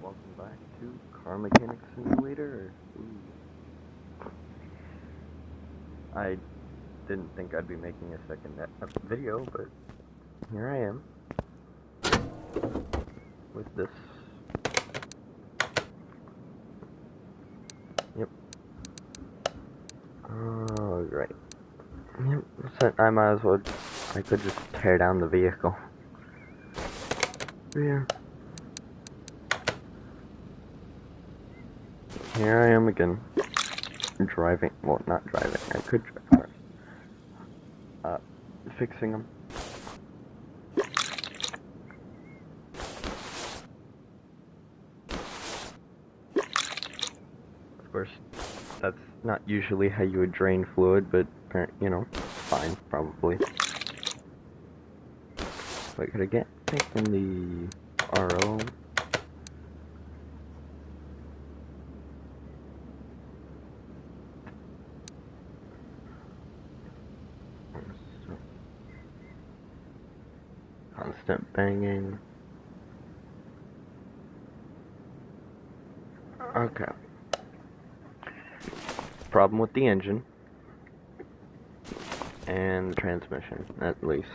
Welcome back to Car Mechanic Simulator. Ooh. I didn't think I'd be making a second video, but here I am with this. Yep. Alright. Yep. So I might as well. I could just tear down the vehicle. Yeah. Here I am again. Driving. Well, not driving. I could drive cars. Fixing them. Of course, that's not usually how you would drain fluid, but, you know, fine, probably. What could I get? From the RO. Constant banging. Okay. Problem with the engine. And the transmission, at least.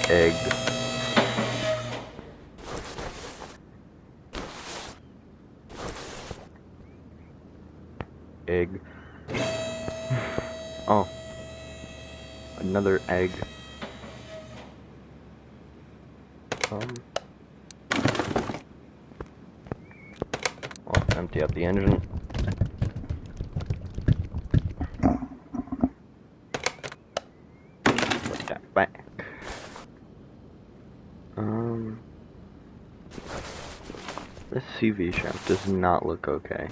Egg. Egg. Oh. Another egg. Well, empty out the engine. Put that back. This CV shaft does not look okay.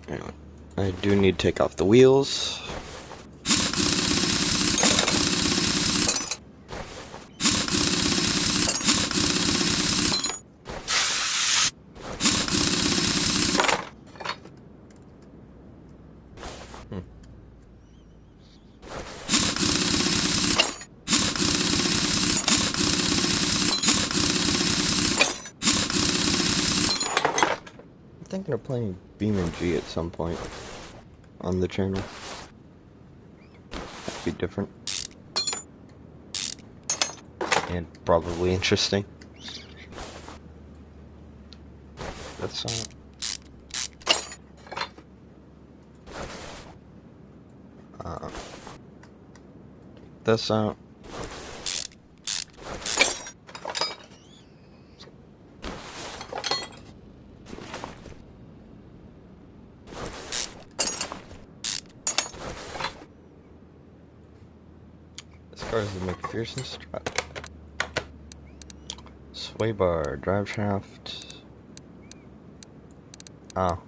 Anyway, I do need to take off the wheels. I'm thinking of playing BeamNG at some point on the channel. That'd be different. And probably interesting. That's that's This car is the McPherson strut. Sway bar, drive shaft. Oh.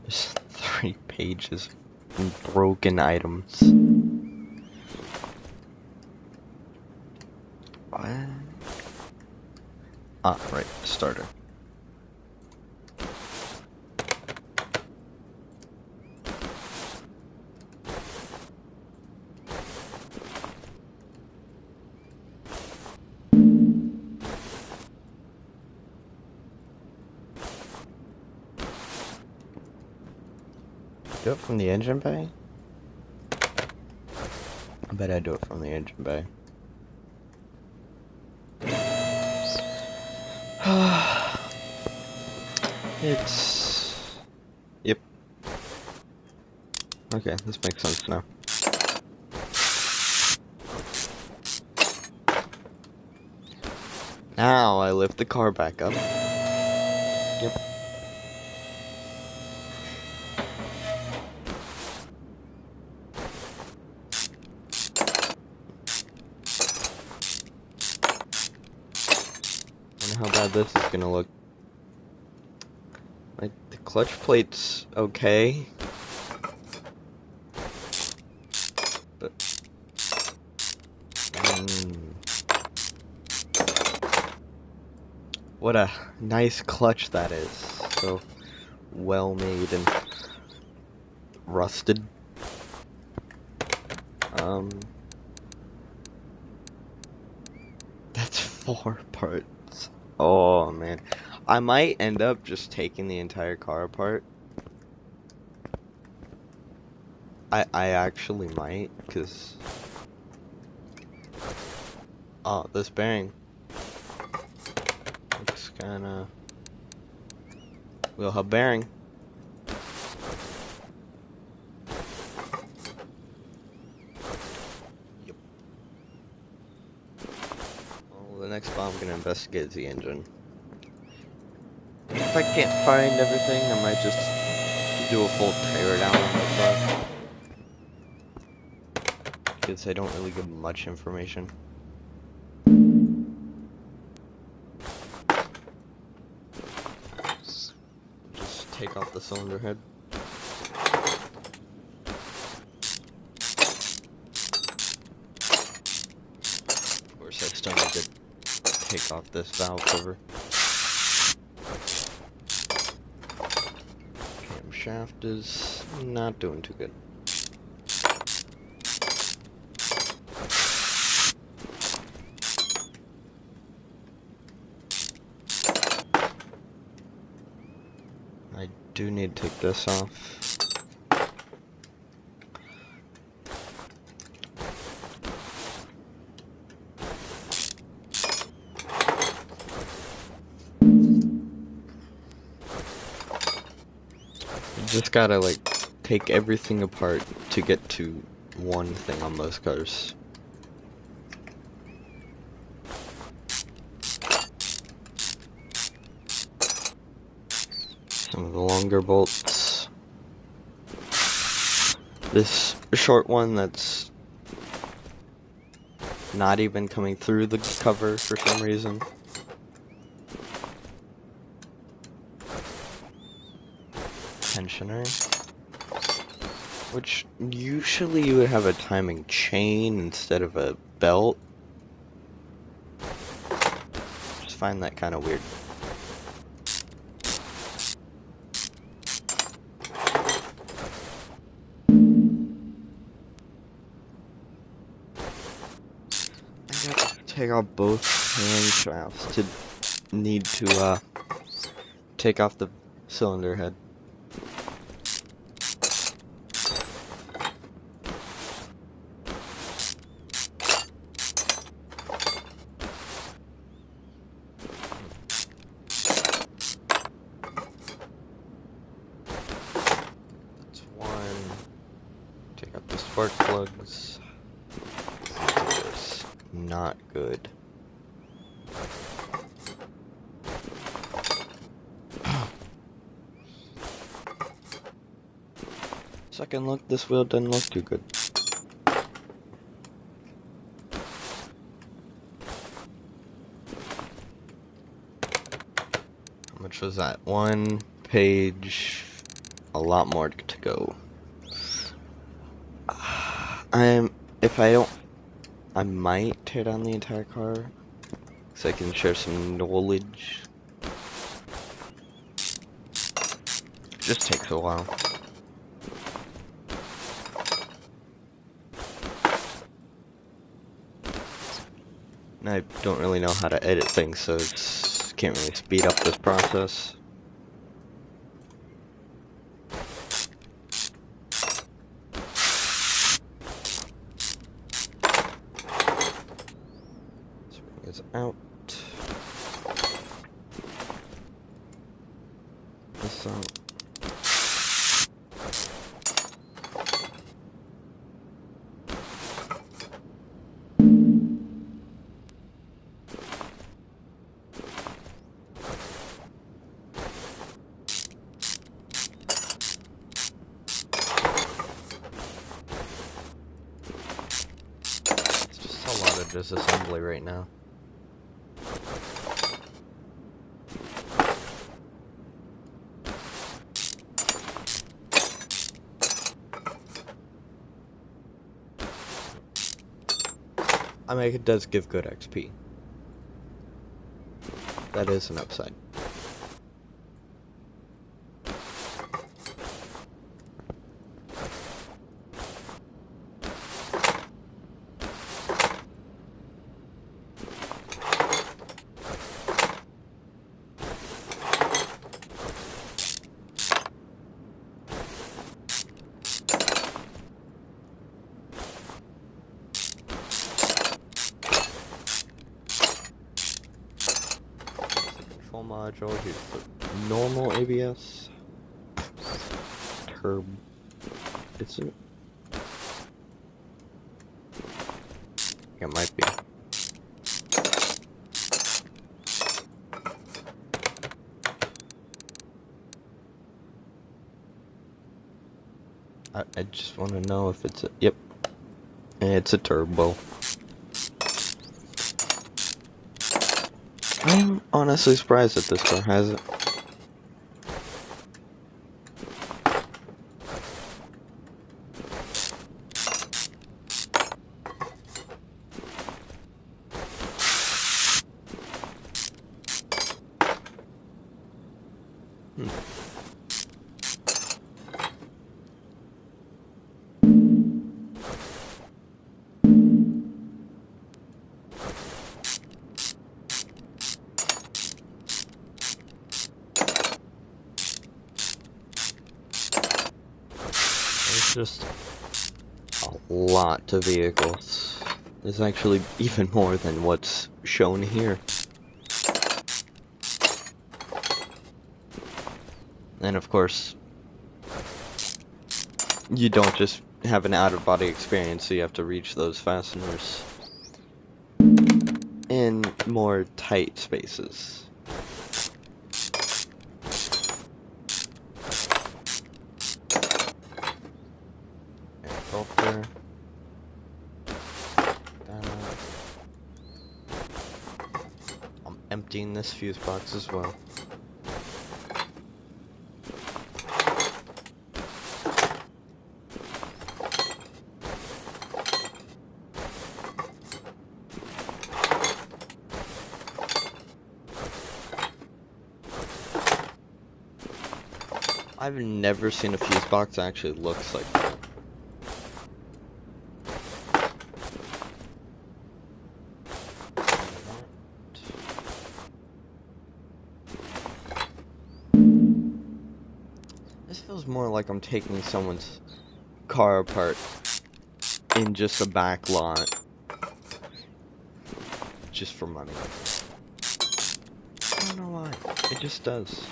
There's 3 pages of broken items. What? Ah, right, starter. Do it from the engine bay? I bet I do it from the engine bay. It's... Yep. Okay, this makes sense now. Now I lift the car back up. Yep. How bad this is gonna look. Like, the clutch plate's okay. But... what a nice clutch that is. So well made and rusted. That's 4 parts. Oh man. I might end up just taking the entire car apart. I actually might, cause oh, this bearing looks kinda wheel hub bearing. Yep. Well, the next spot I'm gonna investigate is the engine. If I can't find everything, I might just do a full tear down on this one. Because they don't really give much information. Just take off the cylinder head. Of course, I still need to take off this valve cover. Camshaft is not doing too good. I do need to take this off. You just gotta like take everything apart to get to one thing on most cars. Some of the longer bolts. This short one that's not even coming through the cover for some reason. Tensioner. Which usually you would have a timing chain instead of a belt. Just find that kind of weird. I gotta take off both hand shafts to need to take off the cylinder head. That's one. Take out the spark plugs. This not good. Second look, this wheel doesn't look too good. How much was that? 1 page, a lot more to go. If I don't, I might tear down the entire car, so I can share some knowledge. It just takes a while. And I don't really know how to edit things, so it's can't really speed up this process. Spring is out. This out. Disassembly right now. I mean, it does give good XP. That is an upside. Control module, here's the normal ABS. Turb. Is it? It might be. I just want to know if it's a, yep, it's a turbo. I'm honestly surprised that this car has it. There's just a lot to vehicles. There's actually even more than what's shown here. And of course, you don't just have an out-of-body experience, so you have to reach those fasteners in more tight spaces. Filter. I'm emptying this fuse box as well. I've never seen a fuse box that actually looks like that. This feels more like I'm taking someone's car apart in just a back lot, just for money. I don't know why, it just does.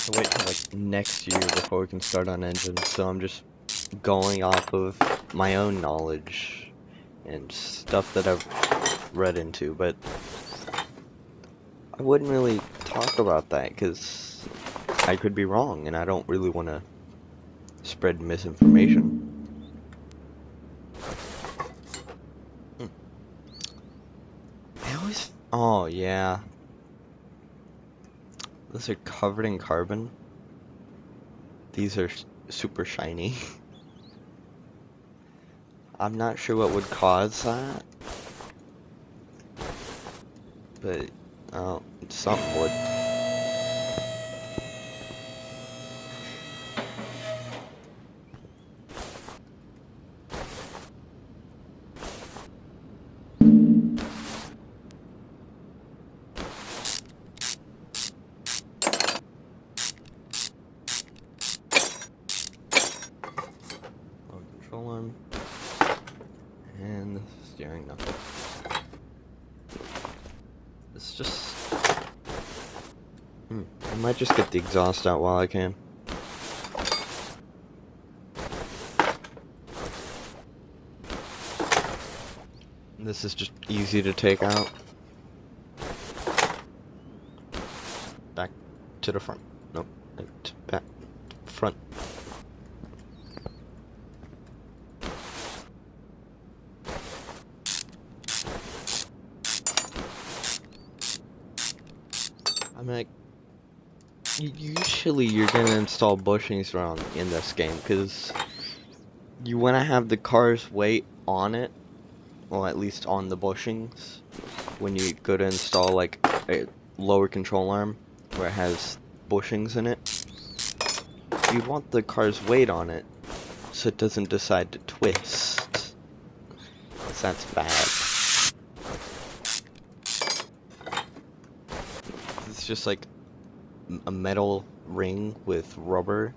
To wait till like next year before we can start on engines, so I'm just going off of my own knowledge and stuff that I've read into, but I wouldn't really talk about that because I could be wrong and I don't really want to spread misinformation. I always, oh yeah, those are covered in carbon. These are super shiny. I'm not sure what would cause that, but something would. Control arm and the steering knuckle. It's just I might just get the exhaust out while I can. This is just easy to take out. Back to the front. Nope. Back front. I'm like, usually you're gonna install bushings around in this game because you want to have the car's weight on it, or at least on the bushings, when you go to install like lower control arm where it has bushings in it. You want the car's weight on it so it doesn't decide to twist. 'Cause that's bad. It's just like a metal ring with rubber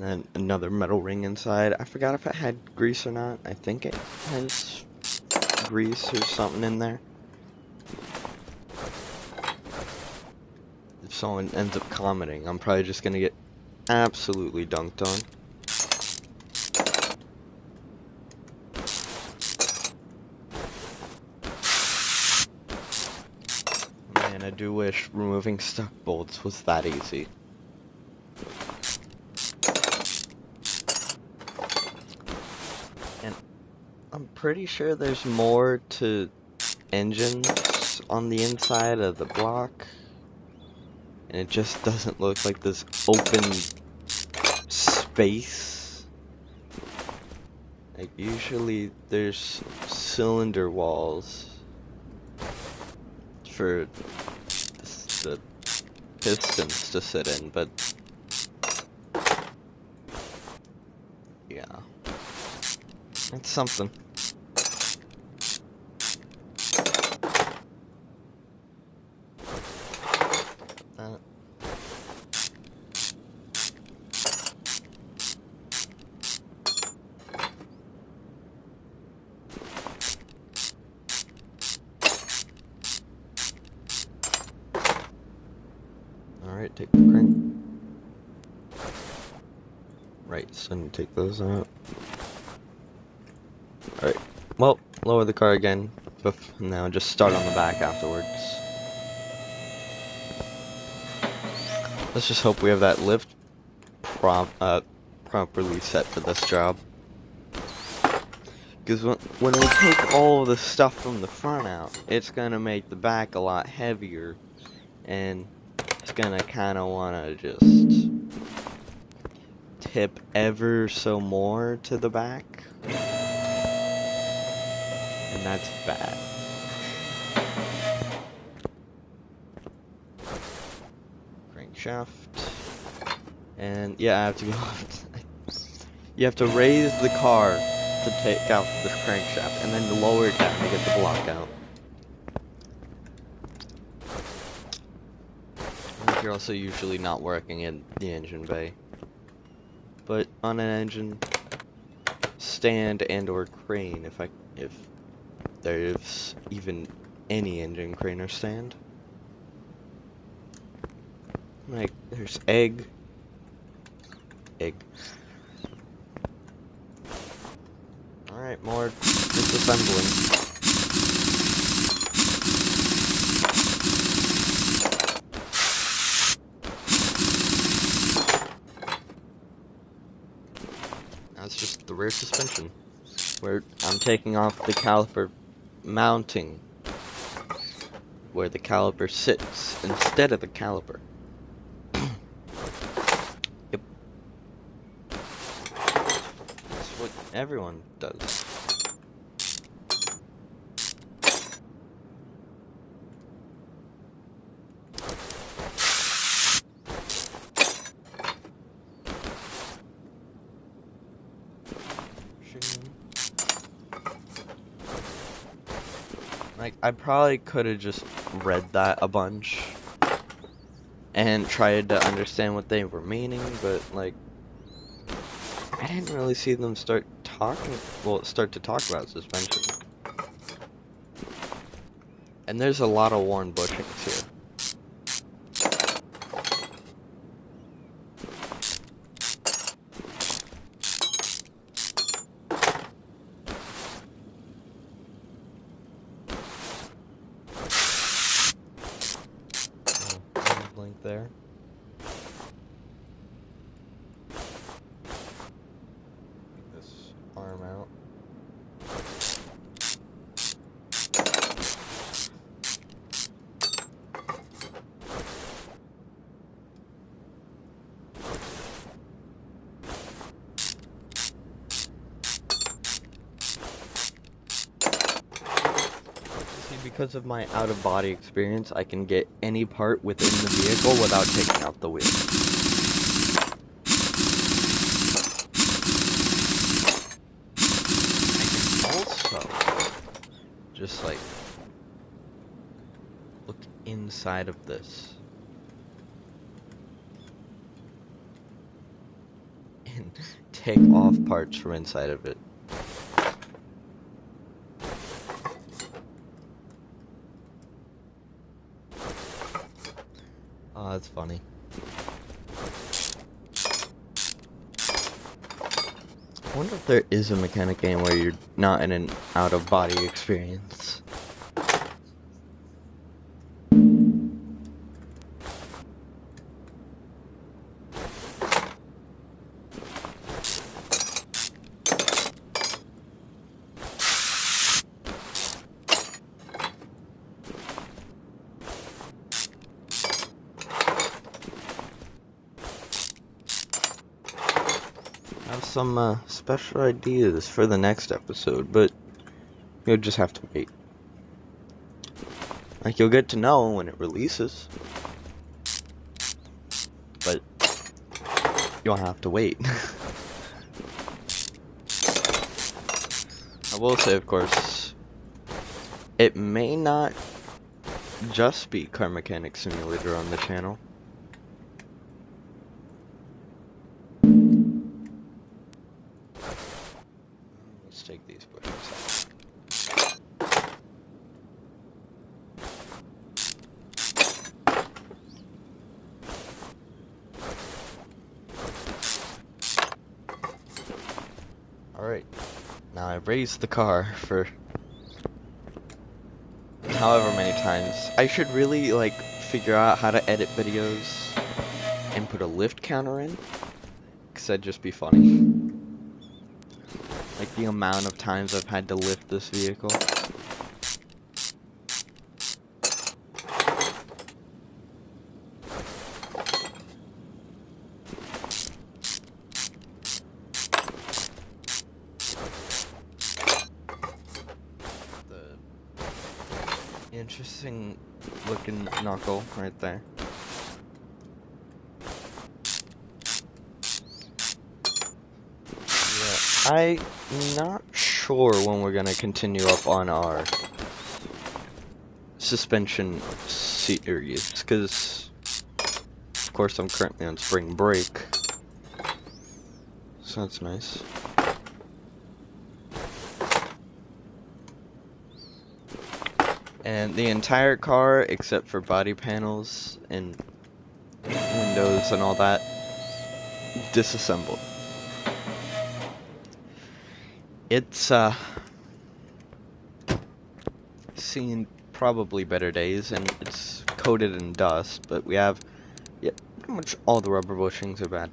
and another metal ring inside. I forgot if it had grease or not. I think it has grease or something in there. If someone ends up commenting, I'm probably just gonna get absolutely dunked on. Man, I do wish removing stuck bolts was that easy. And I'm pretty sure there's more to engines on the inside of the block. And it just doesn't look like this open space. Like, usually there's cylinder walls for the pistons to sit in, but yeah, it's something. Alright, take the crank. Right, so you take those out. Alright, well, lower the car again. Now just start on the back afterwards. Let's just hope we have that lift properly set for this job. Because when we take all of the stuff from the front out, it's gonna make the back a lot heavier, and it's gonna kinda wanna just tip ever so more to the back. And that's bad. Crankshaft. And yeah, I have to go. You have to raise the car to take out the crankshaft, and then lower it down to get the block out. You're also usually not working in the engine bay, but on an engine stand and or crane, if there's even any engine crane or stand. Like, there's egg. Alright, more disassembling. That's just the rear suspension, where I'm taking off the caliper mounting, where the caliper sits instead of the caliper. Yep. That's what everyone does. Like, I probably could have just read that a bunch and tried to understand what they were meaning, but, like, I didn't really see them start to talk about suspension. And there's a lot of worn bushings here. Blink there. Take this arm out. because of my out-of-body experience, I can get any part within the vehicle without taking out the wheel. I can also just like look inside of this and take off parts from inside of it. Oh, that's funny. I wonder if there is a mechanic game where you're not in an out-of-body experience. I have some special ideas for the next episode, but you'll just have to wait. Like, you'll get to know when it releases, but you'll have to wait. I will say, of course, it may not just be Car Mechanic Simulator on the channel. Let's take these bushes out. Alright, now I've raised the car for however many times. I should really, like, figure out how to edit videos and put a lift counter in, because that'd just be funny. Like, the amount of times I've had to lift this vehicle. Interesting looking knuckle right there. Yeah, I'm not sure when we're gonna continue up on our suspension series, because of course I'm currently on spring break, so that's nice. And the entire car, except for body panels and windows and all that, disassembled. It's seen probably better days, and it's coated in dust, but we have, yeah, pretty much all the rubber bushings are bad.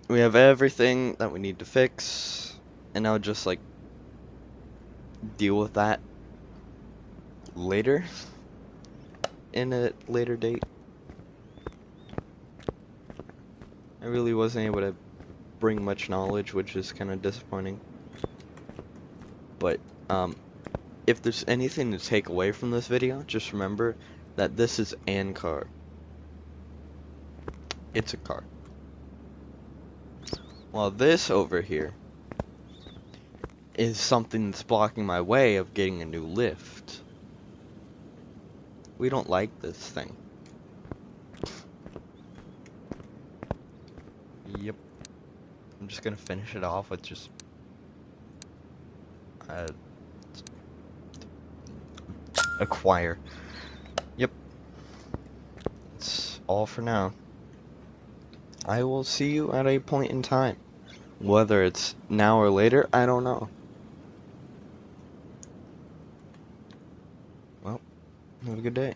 We have everything that we need to fix, and I'll just like deal with that later, in a later date. I really wasn't able to bring much knowledge, which is kind of disappointing. But if there's anything to take away from this video, just remember that this is an car. It's a car. While this over here is something that's blocking my way of getting a new lift. We don't like this thing. Yep. I'm just gonna finish it off with just acquire. Yep. That's all for now. I will see you at a point in time. Whether it's now or later, I don't know. Well, have a good day.